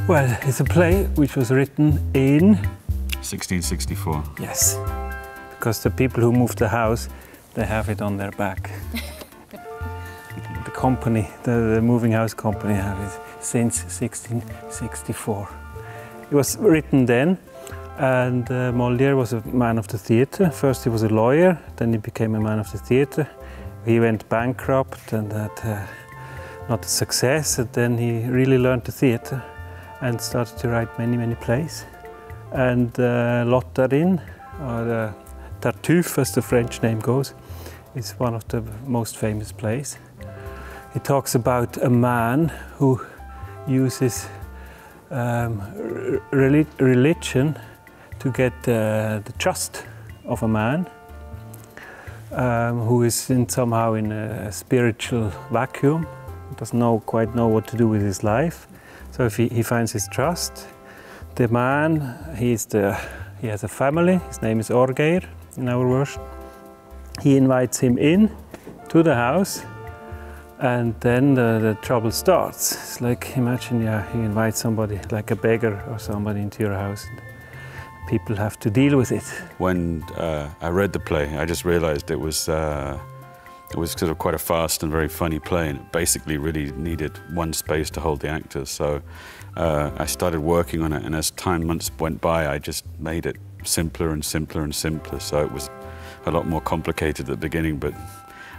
Well, it's a play which was written in 1664. Yes, because the people who moved the house, they have it on their back. The company, the moving house company, have it since 1664. It was written then, and Moliére was a man of the theatre. First he was a lawyer, then he became a man of the theatre. He went bankrupt and had not a success, and then he really learned the theatre and started to write many, many plays. And Loddarinn, or Tartuffe as the French name goes, is one of the most famous plays. It talks about a man who uses religion to get the trust of a man who is somehow in a spiritual vacuum, doesn't quite know what to do with his life. So if he finds his trust, the man, he has a family, his name is Orgeir in our version. He invites him in to the house, and then the trouble starts. It's like, imagine you invite somebody, like a beggar or somebody, into your house. And people have to deal with it. When I read the play, I just realized it was sort of quite a fast and very funny play, and it basically really needed one space to hold the actors. So I started working on it, and as months went by, I just made it simpler and simpler and simpler. So it was a lot more complicated at the beginning, but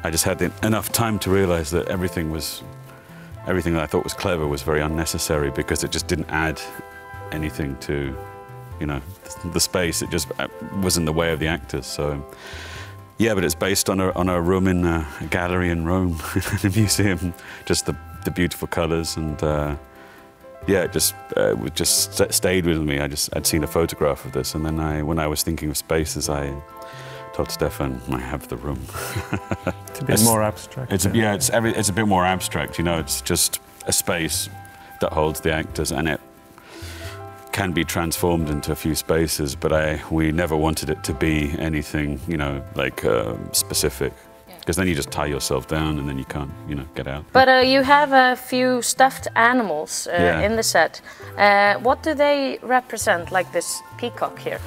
I just had enough time to realize that everything that I thought was clever was very unnecessary, because it just didn't add anything to, you know, the space. It just was in the way of the actors. So yeah, but it's based on a room in a gallery in Rome, in a museum. Just the beautiful colours, and yeah, it just stayed with me. I'd seen a photograph of this, and then when I was thinking of spaces, I told Stefan, I have the room. It's a bit more abstract. It's a bit more abstract. You know, it's just a space that holds the actors, and it can be transformed into a few spaces, but we never wanted it to be anything, you know, like specific, because then you just tie yourself down and then you can't, you know, get out. But you have a few stuffed animals in the set. What do they represent, like this peacock here?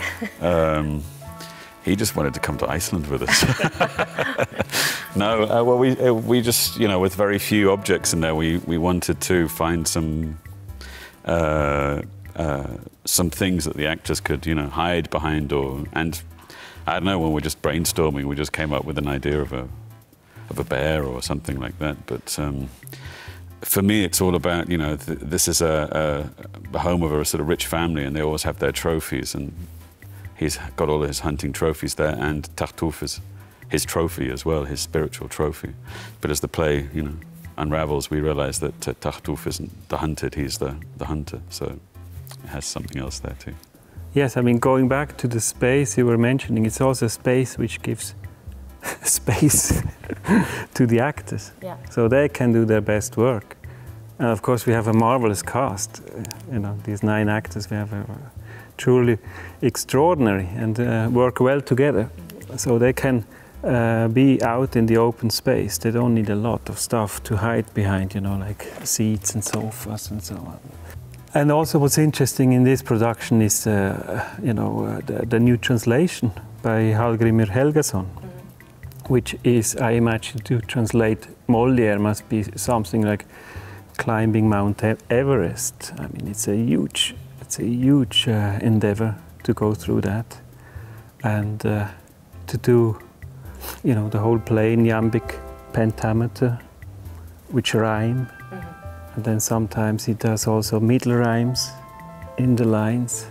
He just wanted to come to Iceland with us. No, well, we just, you know, with very few objects in there, we wanted to find some things that the actors could, you know, hide behind, and I don't know, when we're just brainstorming, we just came up with an idea of a bear or something like that. But for me, it's all about, you know, this is a home of a sort of rich family, and they always have their trophies, and he's got all his hunting trophies there, and Tartuffe is his trophy as well, his spiritual trophy. But as the play, you know, unravels, we realise that Tartuffe isn't the hunted, he's the hunter. So it has something else there too. Yes, I mean, going back to the space you were mentioning, it's also a space which gives space to the actors. Yeah. So they can do their best work. And of course we have a marvelous cast. You know, these 9 actors, we have truly extraordinary and work well together. So they can be out in the open space. They don't need a lot of stuff to hide behind, you know, like seats and sofas and so on. And also what's interesting in this production is, you know, the new translation by Hallgrímur Helgason, which is, I imagine, to translate Moliére must be something like climbing Mount Everest. I mean, it's a huge endeavor to go through that, and to do, you know, the whole play in iambic pentameter, which rhyme. And then sometimes he does also middle rhymes in the lines.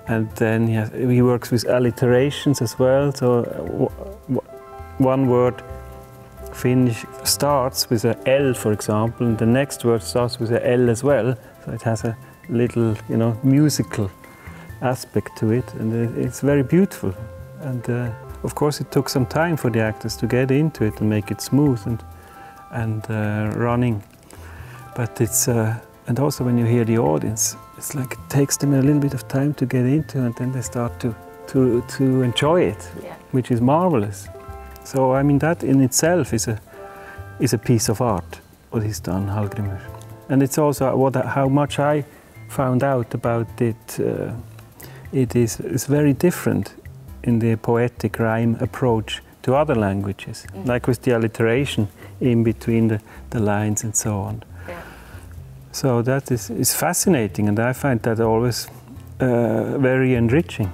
And then he works with alliterations as well. So one word starts with a L, for example, and the next word starts with a L as well. So it has a little, you know, musical aspect to it, and it's very beautiful. And of course it took some time for the actors to get into it and make it smooth and running. But it's, and also when you hear the audience, it's like it takes them a little bit of time to get into, and then they start to enjoy it, which is marvelous. So I mean, that in itself is a piece of art, what he's done, Hallgrímur. And it's also how much I found out about it, it is very different in the poetic rhyme approach to other languages, like with the alliteration in between the lines and so on. Yeah. So that is fascinating, and I find that always very enriching.